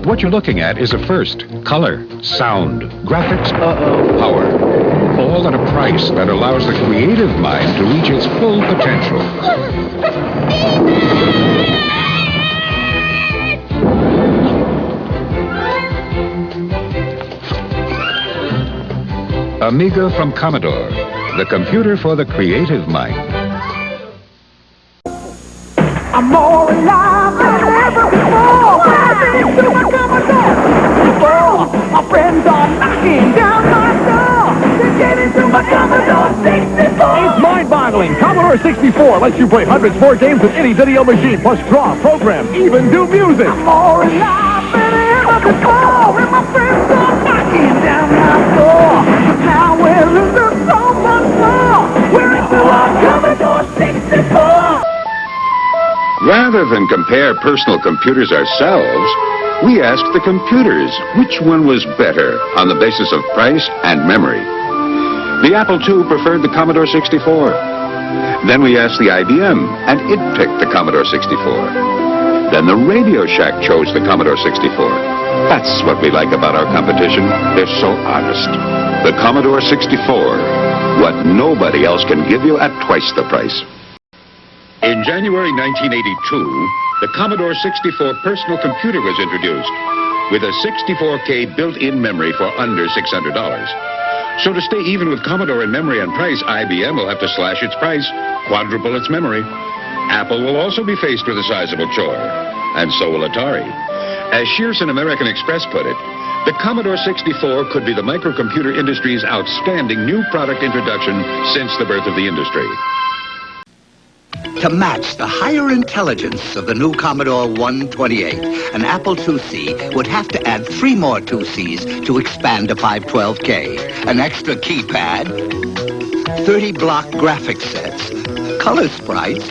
What you're looking at is a first. Color, sound, graphics, power. All at a price that allows the creative mind to reach its full potential. Amiga from Commodore, the computer for the creative mind. I'm more alive than ever before. Welcome to my Commodore 64. My friends are knocking down my door. They're getting to my Commodore 64. It's mind-boggling. Commodore 64 lets you play hundreds more games than any video machine, plus draw, program, even do music. I'm more alive than ever before. And my friends are knocking down my door. Now we're losing so much more. We're into our Commodore 64. Rather than compare personal computers ourselves, we asked the computers which one was better on the basis of price and memory. The Apple II preferred the Commodore 64. Then we asked the IBM, and it picked the Commodore 64. Then the Radio Shack chose the Commodore 64. That's what we like about our competition. They're so honest. The Commodore 64, what nobody else can give you at twice the price. In January 1982, the Commodore 64 personal computer was introduced with a 64K built-in memory for under $600. So to stay even with Commodore in memory and price, IBM will have to slash its price, quadruple its memory. Apple will also be faced with a sizable chore, and so will Atari. As Shearson American Express put it, the Commodore 64 could be the microcomputer industry's outstanding new product introduction since the birth of the industry. To match the higher intelligence of the new Commodore 128, an Apple IIc would have to add 3 more 2Cs to expand to 512K, an extra keypad, 30 block graphic sets, color sprites,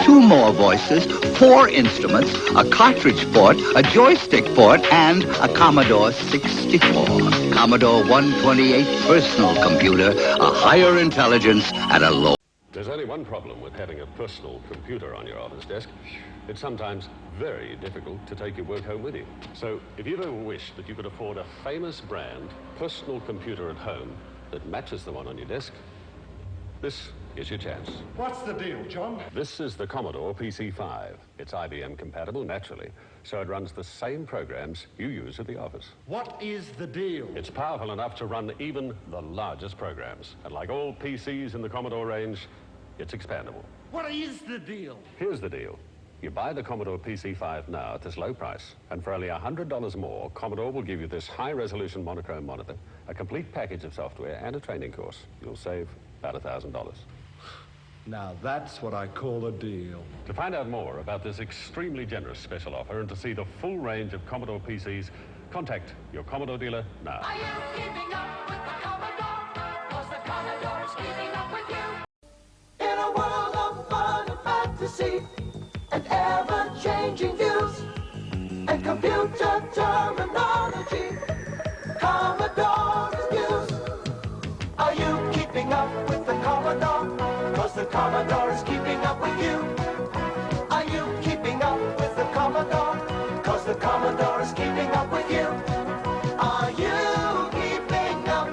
2 more voices, 4 instruments, a cartridge port, a joystick port, and a Commodore 64. Commodore 128 personal computer, a higher intelligence at a low... There's only one problem with having a personal computer on your office desk. It's sometimes very difficult to take your work home with you. So if you ever wish that you could afford a famous brand personal computer at home that matches the one on your desk, this is your chance. What's the deal, John? This is the Commodore PC5. It's IBM compatible, naturally, so it runs the same programs you use at the office. What is the deal? It's powerful enough to run even the largest programs. And like all PCs in the Commodore range, it's expandable. What is the deal? Here's the deal. You buy the Commodore PC5 now at this low price, and for only $100 more, Commodore will give you this high-resolution monochrome monitor, a complete package of software, and a training course. You'll save about $1,000. Now that's what I call a deal. To find out more about this extremely generous special offer and to see the full range of Commodore PCs, contact your Commodore dealer now. Are you keeping up with the Commodore? 'Cause the Commodore is keeping up with you. In a world of fun and fantasy and ever-changing views and computer terminology, Commodore is news. Are you keeping up with the Commodore? 'Cause the Commodore is keeping up with you. Are you keeping up with the Commodore? 'Cause the Commodore is keeping up with you. Are you keeping up?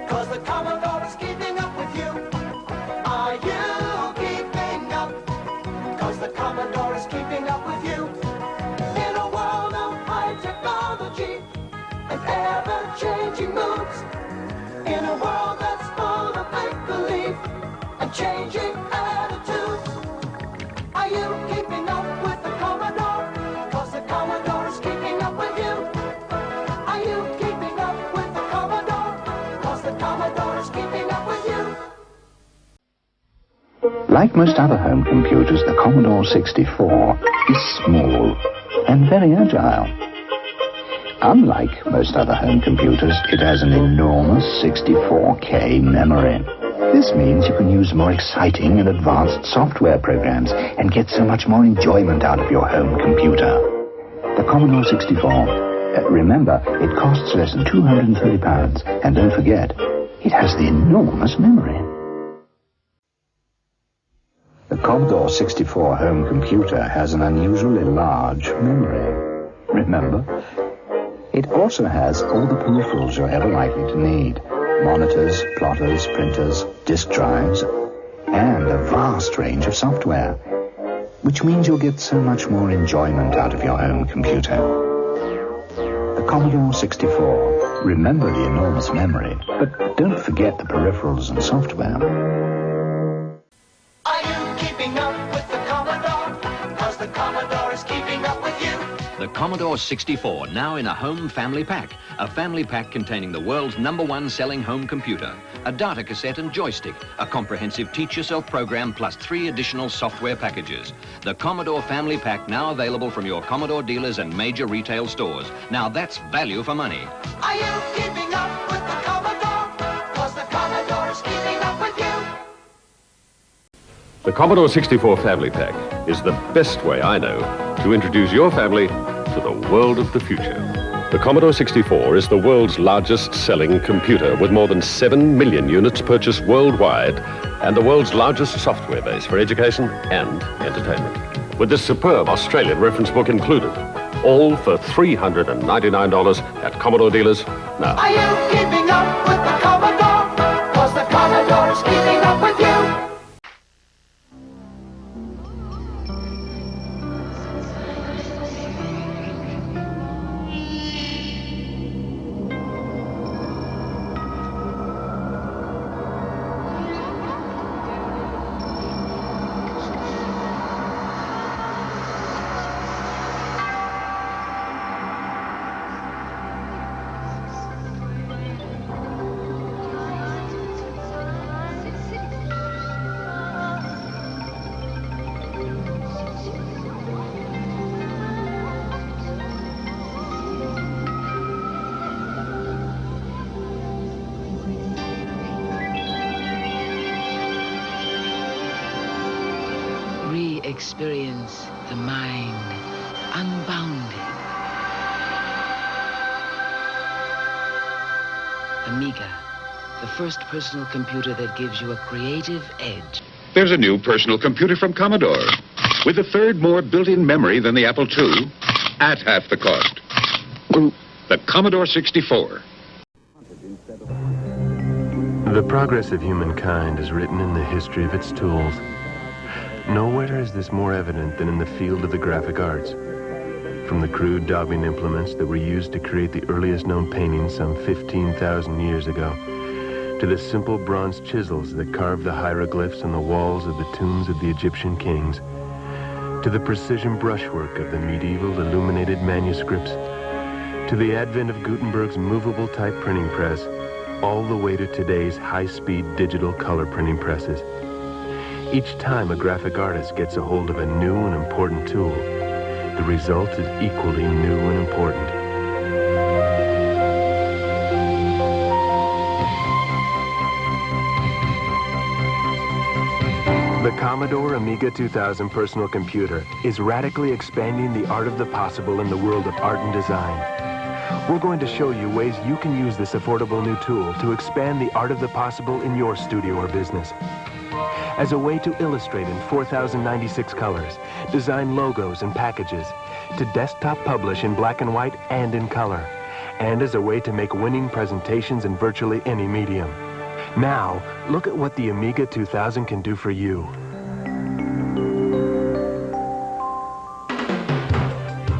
'Cause the Commodore is keeping up with you. Are you keeping up? 'Cause the Commodore is keeping up with you. In a world of high technology and ever-changing moods, in a world that's full of make-believe and changing attitudes, are you keeping up with the Commodore? 'Cause the Commodore is keeping up with you. Are you keeping up with the Commodore? 'Cause the Commodore is keeping up with you. Like most other home computers, the Commodore 64 is small and very agile. Unlike most other home computers, it has an enormous 64K memory. This means you can use more exciting and advanced software programs and get so much more enjoyment out of your home computer. The Commodore 64, remember, it costs less than £230, and don't forget, it has the enormous memory. The Commodore 64 home computer has an unusually large memory. remember? It also has all the peripherals you're ever likely to need. Monitors, plotters, printers, disk drives, and a vast range of software, which means you'll get so much more enjoyment out of your home computer. The Commodore 64. Remember the enormous memory, but don't forget the peripherals and software. Are you keeping up with the Commodore? 'Cause the Commodore is keeping up with you. The Commodore 64, now in a home family pack. A family pack containing the world's #1 selling home computer, a data cassette and joystick, a comprehensive teach-yourself program, plus 3 additional software packages. The Commodore family pack now available from your Commodore dealers and major retail stores. Now that's value for money. Are you keeping up with the Commodore? 'Cause the Commodore is keeping up with you. The Commodore 64 Family Pack is the best way I know to introduce your family to the world of the future. The Commodore 64 is the world's largest selling computer with more than 7 million units purchased worldwide and the world's largest software base for education and entertainment. With this superb Australian reference book included, all for $399 at Commodore dealers now. Are you keeping up with the Commodore? 'Cause the Commodore is keeping up with you. Experience the mind unbounded. Amiga, the first personal computer that gives you a creative edge. There's a new personal computer from Commodore with a third more built-in memory than the Apple II at half the cost. The Commodore 64. The progress of humankind is written in the history of its tools. Nowhere is this more evident than in the field of the graphic arts. From the crude daubing implements that were used to create the earliest known paintings some 15,000 years ago, to the simple bronze chisels that carved the hieroglyphs on the walls of the tombs of the Egyptian kings, to the precision brushwork of the medieval illuminated manuscripts, to the advent of Gutenberg's movable type printing press, all the way to today's high-speed digital color printing presses. Each time a graphic artist gets a hold of a new and important tool, the result is equally new and important. The Commodore Amiga 2000 personal computer is radically expanding the art of the possible in the world of art and design. We're going to show you ways you can use this affordable new tool to expand the art of the possible in your studio or business. As a way to illustrate in 4,096 colors, design logos and packages, to desktop publish in black and white and in color, and as a way to make winning presentations in virtually any medium. Now, look at what the Amiga 2000 can do for you.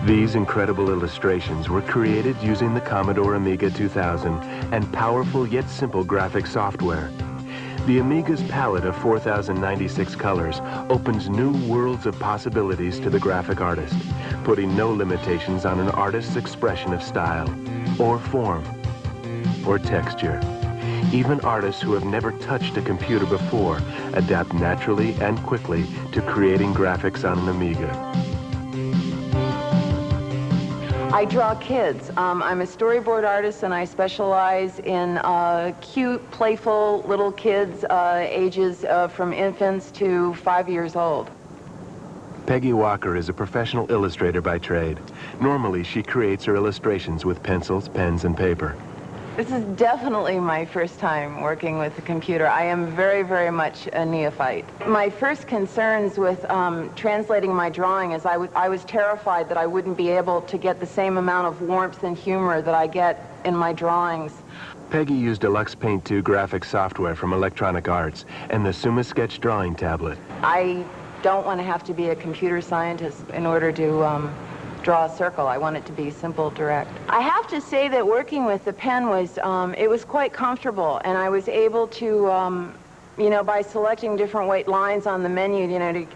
These incredible illustrations were created using the Commodore Amiga 2000 and powerful yet simple graphic software. The Amiga's palette of 4,096 colors opens new worlds of possibilities to the graphic artist, putting no limitations on an artist's expression of style, or form, or texture. Even artists who have never touched a computer before adapt naturally and quickly to creating graphics on an Amiga. I draw kids. I'm a storyboard artist and I specialize in cute, playful little kids ages from infants to 5 years old. Peggy Walker is a professional illustrator by trade. Normally, she creates her illustrations with pencils, pens, and paper. This is definitely my first time working with a computer. I am very, very much a neophyte. My first concerns with translating my drawing is I was terrified that I wouldn't be able to get the same amount of warmth and humor that I get in my drawings. Peggy used Deluxe Paint 2 graphic software from Electronic Arts and the Suma Sketch drawing tablet. I don't want to have to be a computer scientist in order to draw a circle. I want it to be simple, direct. I have to say that working with the pen was, it was quite comfortable, and I was able to, you know, by selecting different weight lines on the menu, you know, to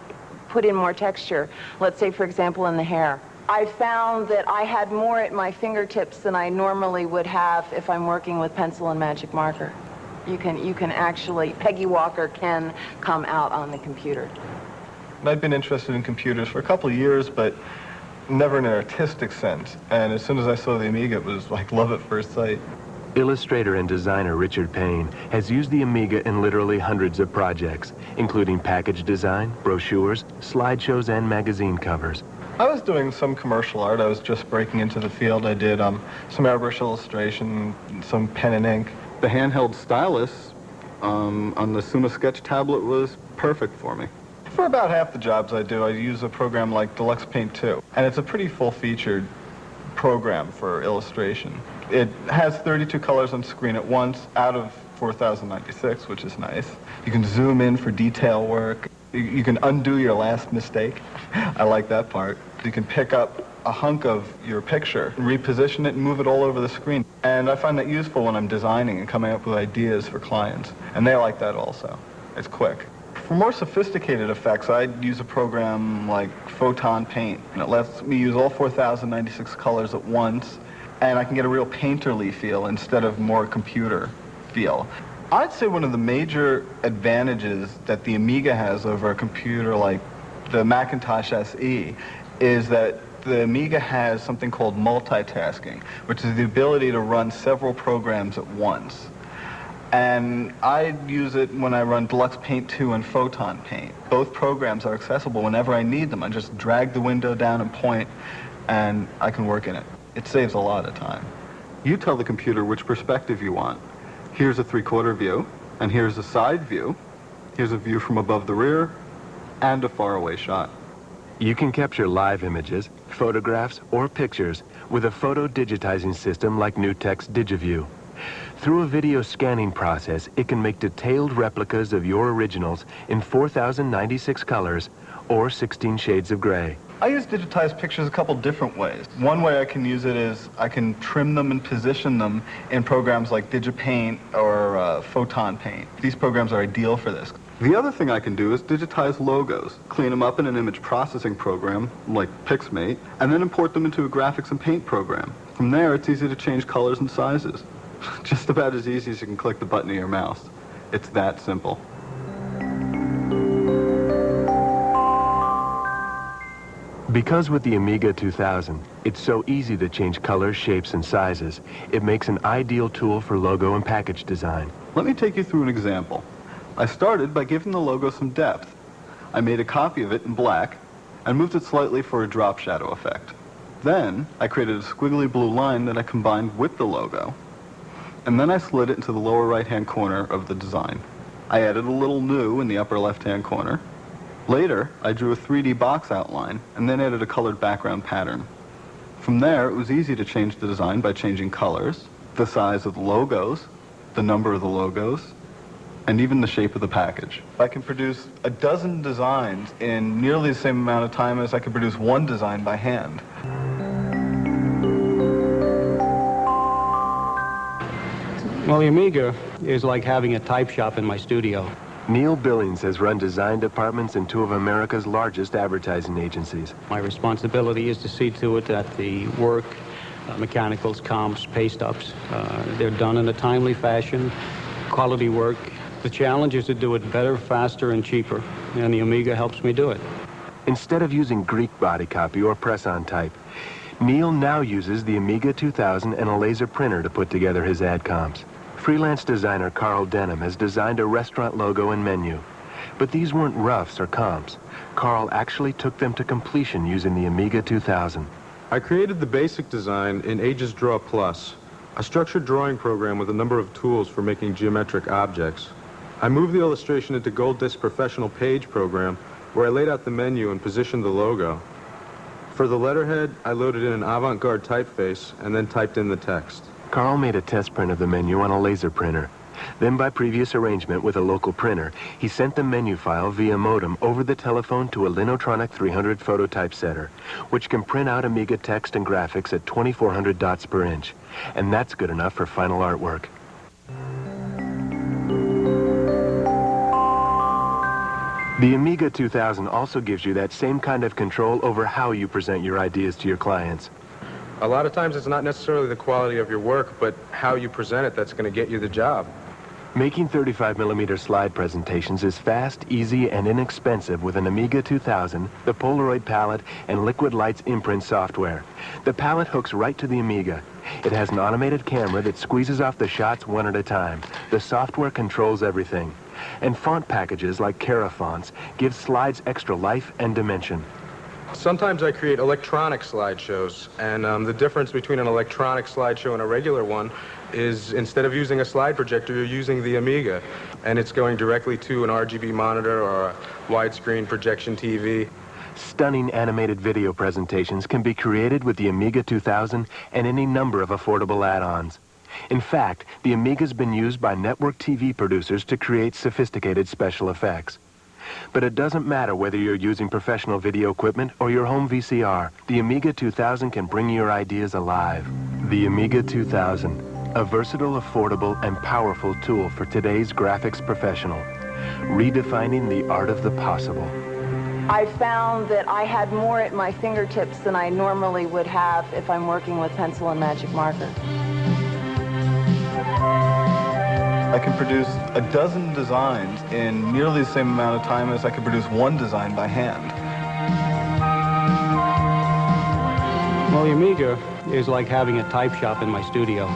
put in more texture. Let's say, for example, in the hair. I found that I had more at my fingertips than I normally would have if I'm working with pencil and magic marker. You can actually, Peggy Walker can come out on the computer. I'd been interested in computers for a couple of years, but never in an artistic sense. And as soon as I saw the Amiga, it was like love at first sight. Illustrator and designer Richard Payne has used the Amiga in literally hundreds of projects, including package design, brochures, slideshows, and magazine covers. I was doing some commercial art. I was just breaking into the field. I did some airbrush illustration, some pen and ink. The handheld stylus on the Suma Sketch tablet was perfect for me. For about half the jobs I do, I use a program like Deluxe Paint 2, and it's a pretty full-featured program for illustration. It has 32 colors on screen at once, out of 4,096, which is nice. You can zoom in for detail work. You can undo your last mistake. I like that part. You can pick up a hunk of your picture, reposition it, and move it all over the screen. And I find that useful when I'm designing and coming up with ideas for clients, and they like that also. It's quick. For more sophisticated effects, I'd use a program like Photon Paint. And it lets me use all 4,096 colors at once, and I can get a real painterly feel instead of more computer feel. I'd say one of the major advantages that the Amiga has over a computer like the Macintosh SE is that the Amiga has something called multitasking, which is the ability to run several programs at once. And I use it when I run Deluxe Paint 2 and Photon Paint. Both programs are accessible whenever I need them. I just drag the window down and point, and I can work in it. It saves a lot of time. You tell the computer which perspective you want. Here's a 3/4 view, and here's a side view. Here's a view from above the rear, and a faraway shot. You can capture live images, photographs, or pictures with a photo digitizing system like NewTek's DigiView. Through a video scanning process, it can make detailed replicas of your originals in 4,096 colors or 16 shades of gray. I use digitized pictures a couple different ways. One way I can use it is I can trim them and position them in programs like DigiPaint or Photon Paint. These programs are ideal for this. The other thing I can do is digitize logos, clean them up in an image processing program like Pixmate, and then import them into a graphics and paint program. From there, it's easy to change colors and sizes. Just about as easy as you can click the button of your mouse. It's that simple. Because with the Amiga 2000, it's so easy to change colors, shapes, and sizes, it makes an ideal tool for logo and package design. Let me take you through an example. I started by giving the logo some depth. I made a copy of it in black and moved it slightly for a drop shadow effect. Then, I created a squiggly blue line that I combined with the logo. And then I slid it into the lower right-hand corner of the design. I added a little new in the upper left-hand corner. Later, I drew a 3D box outline and then added a colored background pattern. From there, it was easy to change the design by changing colors, the size of the logos, the number of the logos, and even the shape of the package. I can produce a dozen designs in nearly the same amount of time as I could produce one design by hand. Well, the Amiga is like having a type shop in my studio. Neil Billings has run design departments in two of America's largest advertising agencies. My responsibility is to see to it that the work, mechanicals, comps, paste ups, they're done in a timely fashion, quality work. The challenge is to do it better, faster, and cheaper, and the Amiga helps me do it. Instead of using Greek body copy or press-on type, Neil now uses the Amiga 2000 and a laser printer to put together his ad comps. Freelance designer Carl Denham has designed a restaurant logo and menu. But these weren't roughs or comps. Carl actually took them to completion using the Amiga 2000. I created the basic design in Aegis Draw Plus A structured drawing program with a number of tools for making geometric objects. I moved the illustration into Gold Disc Professional Page program, where I laid out the menu and positioned the logo. For the letterhead, I loaded in an avant-garde typeface and then typed in the text. Carl made a test print of the menu on a laser printer. Then, by previous arrangement with a local printer, he sent the menu file via modem over the telephone to a Linotronic 300 phototypesetter, which can print out Amiga text and graphics at 2400 dots per inch. And that's good enough for final artwork. The Amiga 2000 also gives you that same kind of control over how you present your ideas to your clients. A lot of times it's not necessarily the quality of your work, but how you present it that's going to get you the job. Making 35mm slide presentations is fast, easy, and inexpensive with an Amiga 2000, the Polaroid palette, and Liquid Light's imprint software. The palette hooks right to the Amiga. It has an automated camera that squeezes off the shots one at a time. The software controls everything. And font packages like Cara fonts give slides extra life and dimension. Sometimes I create electronic slideshows, and the difference between an electronic slideshow and a regular one is instead of using a slide projector, you're using the Amiga, and it's going directly to an RGB monitor or a widescreen projection TV. Stunning animated video presentations can be created with the Amiga 2000 and any number of affordable add-ons. In fact, the Amiga's been used by network TV producers to create sophisticated special effects. But it doesn't matter whether you're using professional video equipment or your home VCR. The Amiga 2000 can bring your ideas alive. The Amiga 2000, a versatile, affordable, and powerful tool for today's graphics professional, redefining the art of the possible. I found that I had more at my fingertips than I normally would have if I'm working with pencil and magic marker. I can produce a dozen designs in nearly the same amount of time as I could produce one design by hand. Well, the Amiga is like having a type shop in my studio.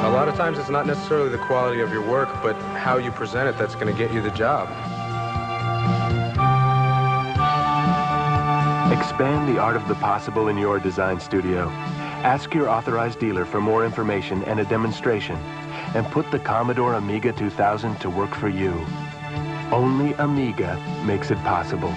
A lot of times it's not necessarily the quality of your work, but how you present it that's going to get you the job. Expand the art of the possible in your design studio. Ask your authorized dealer for more information and a demonstration, and put the Commodore Amiga 2000 to work for you. Only Amiga makes it possible.